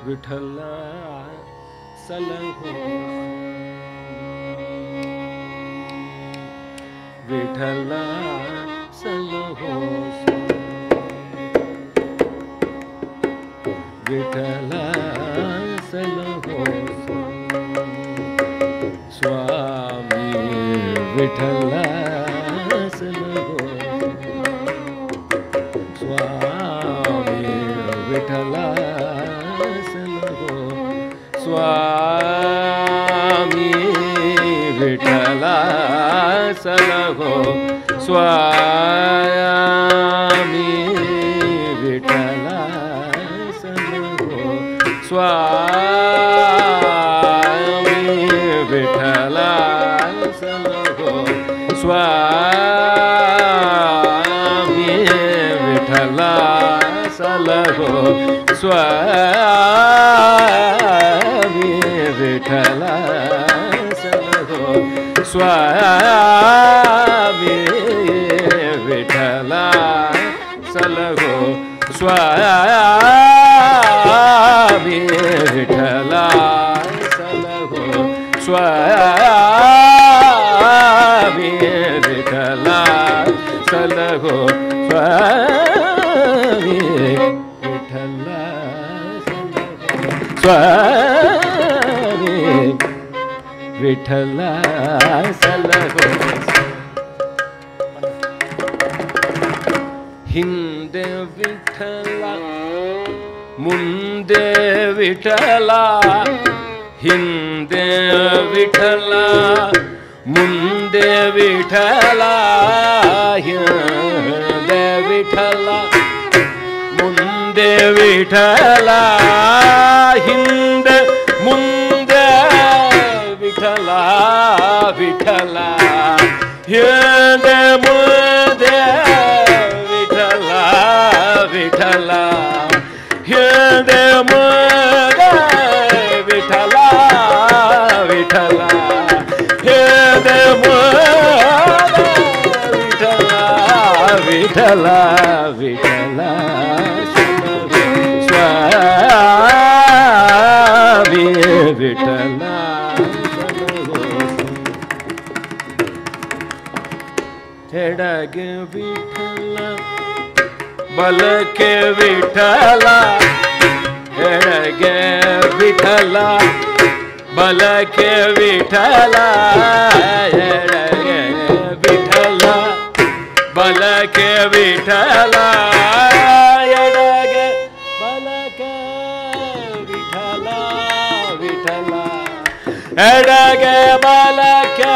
विठ्ठला सलहो विठ्ठला सलहो विठ्ठला सलहो स्वामी विठ्ठला सलहो स्वामी विठ्ठला स्वामी विठ्ठला सलहो स्वामी विठ्ठला सलहो स्वामी विठ्ठला सलहो स्वामी विठ्ठला सलहो स्वामी विठ्ठला सलहो स्वामी विठ्ठला सलहो स्वामी विठ्ठला सलहो स्वामी विठ्ठला सलहो स्वामी विठ्ठला स्वामी विठ्ठला सलहो ಹಿಂದೆ ವಿಠಲ ಮುಂದೆ ವಿಠಲ ಹಿಂದೆ ವಿಠಲ ಮುಂದೆ ವಿಠಲ ಹಿಂದೆ ವಿಠಲ ಮುಂದೆ ವಿಠಲ ಹಿಂದೆ ಮುಂದೆ ವಿಠಲ ವಿಠಲ ಹಿಂದೆ ಮುಂದೆ ವಿಠಲ ವಿಠಲ ಹಿಂದೆ ಮುಂದೆ ವಿಠಲ ವಿಠಲ ಹಿಂದೆ ಮುಂದೆ ವಿಠಲ ವಿಠಲ स्वामी विठ्ठला ಎಡಗೆ ವಿಠಲ ಬಲಕ್ಕೆ ವಿಠಲ ಎಡಗೆ ವಿಠಲ ಬಲಕ್ಕೆ ವಿಠಲ ಎಡಗೆ ವಿಠಲ ಬಲಕ್ಕೆ ವಿಠಲ ಎಡಗೆ ಬಲಕ್ಕೆ ವಿಠಲ ವಿಠಲ ಎಡಗೆ ಬಲಕ್ಕೆ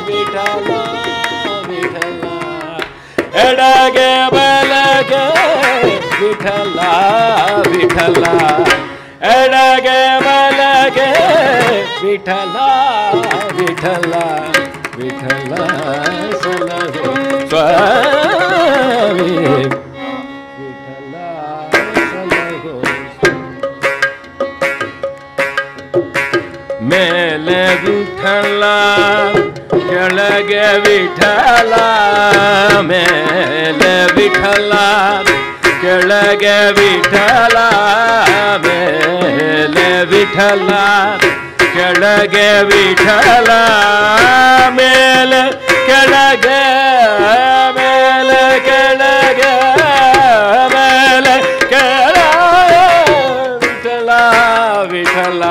ವಿಠಲ ವಿಠಲ ಎಡಗೆ ಬಲಕ್ಕೆ ವಿಠಲ ವಿಠಲ ಎಡಗೆ ಬಲಕ್ಕೆ ವಿಠಲ ವಿಠಲ ವಿಠಲ ಸಲಹೋ ಸ್ವಾಮಿ ವಿಠಲ ಸಲಹೋ ಮೇಲೆ ವಿಠಲ ಕೆಳಗೆ ವಿಠಲ ಮೇಲೆ ವಿಠಲ ಕೆಳಗೆ ವಿಠಲ ಮೇಲೆ ವಿಠಲ ಕೆಳಗೆ ವಿಠಲ ಮೇಲೆ ಕೆಳಗೆ ಮೇಲೆ ಕೆಳಗೆ ಮೇಲೆ ಕೆಳಗೆ ವಿಠಲ ವಿಠಲ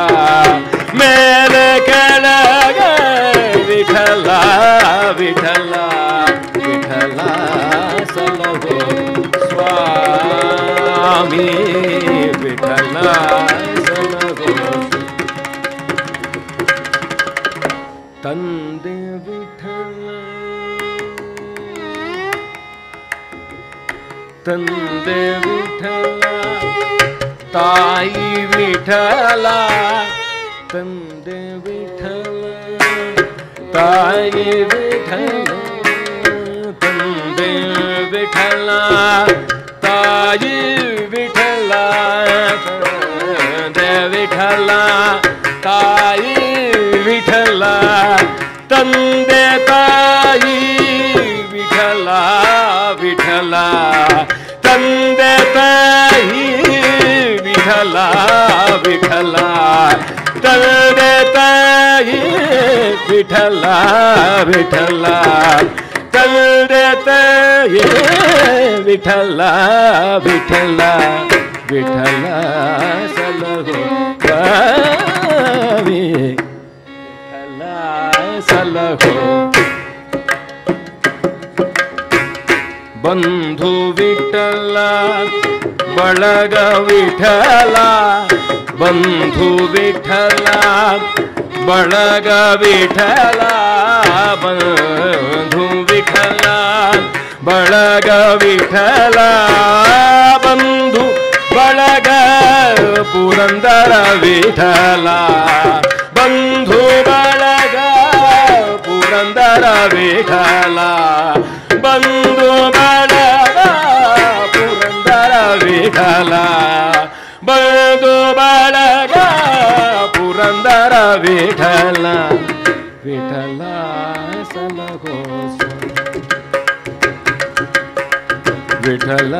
ಮೇಲೆ ಕೆಳಗೆ ವಿಠಲ ವಿಠಲ ವಿಠಲ ಸಲಹೋ ಸ್ವಾಮಿ ವಿಠಲ ಸಲಹೋ ತಂದೆ ವಿಠಲ ತಂದೆ ವಿಠಲ ತಾಯಿ ವಿಠಲ ತಂದೆ ವಿಠಲ ತಾಯಿ ವಿಠಲ ತಂದೆ ವಿಠಲ ತಾಯಿ ವಿಠಲ ತಂದೆ ವಿಠಲ ತಾಯಿ ವಿಠಲ ತಂದೆ ತಾಯಿ ವಿಠಲ ವಿಠಲ ತಂದೆ ತಾಯಿ ವಿಠಲ ವಿಠಲ ತಂದೆ ತಾಯಿ ವಿಠಲ ವಿಠಲ ತಂದೆ ತಾಯಿ ವಿಠಲ ವಿಠಲ ವಿಠಲ ಸಲಹೋ ಸ್ವಾಮಿ ವಿಠಲ ಸಲಹೋ ಬಂಧು ವಿಠಲ ಬಳಗ ವಿಠಲ ಬಂಧು ವಿಠಲ ಬಳಗ ವಿಠಲ ಬಂಧು ವಿಠಲ ಬಳಗ ವಿಠಲ ಬಂಧು ಬಳಗ ಪುರಂದರ ವಿಠಲ ಬಂಧು ಬಳಗ ಪುರಂದರ ವಿಠಲ ಬಂಧು ಬಳಗ ಪುರಂದರ ವಿಠಲ ಬಂಧು ಬಳಗ ಪುರಂದರ ವಿಠಲ ವಿಠಲ ಸಲಹೋ ವಿಠಲ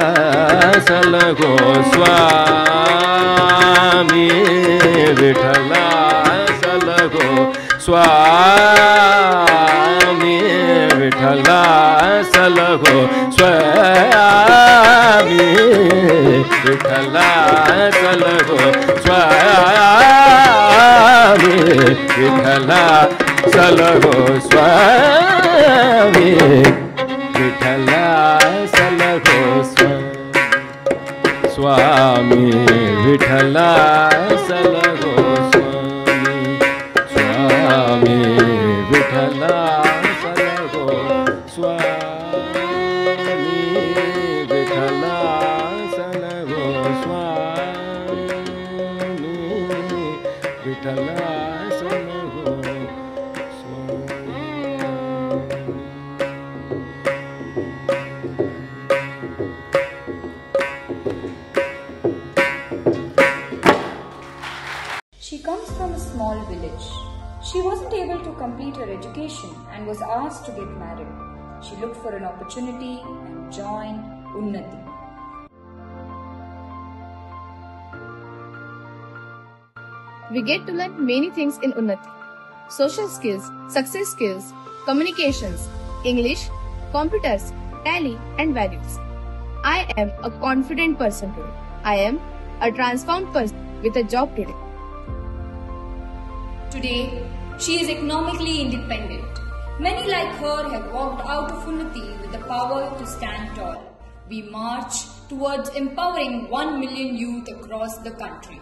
ಸಲಹೋ ಸ್ವಾಮಿ ವಿಠಲ ಸಲಹೋ ಸ್ವಾಮಿ ವಿಠಲ ಸಲಹೋ ಸ್ವಾಮಿ ವಿಠಲ ಸಲಹೋ ಸ್ವಾಮಿ ವಿಠಲ ಸಲಹೋ ಸ್ವಾಮಿ ವಿಠಲ ಸಲಹೋ ಸ್ವಾಮಿ ವಿಠಲ ಸಲಹೋ ಸ್ವಾಮಿ ಸ್ವಾಮಿ ವಿಠಲ ಸಲಹೋ ಸ್ವಾಮಿ ವಿಠಲ ಸಲಹೋ ಸ್ವಾಮಿ Vittala ಸಲಹೋ She comes from a small village. She wasn't able to complete her education and was asked to get married. She looked for an opportunity and joined Unnati. We get to learn many things in Unnati. Social skills, success skills, communications, English, computers, tally and values. I am a confident person today. I am a transformed person with a job today. Today, she is economically independent. Many like her have walked out of Unnati with the power to stand tall. We march towards empowering 1 million youth across the country.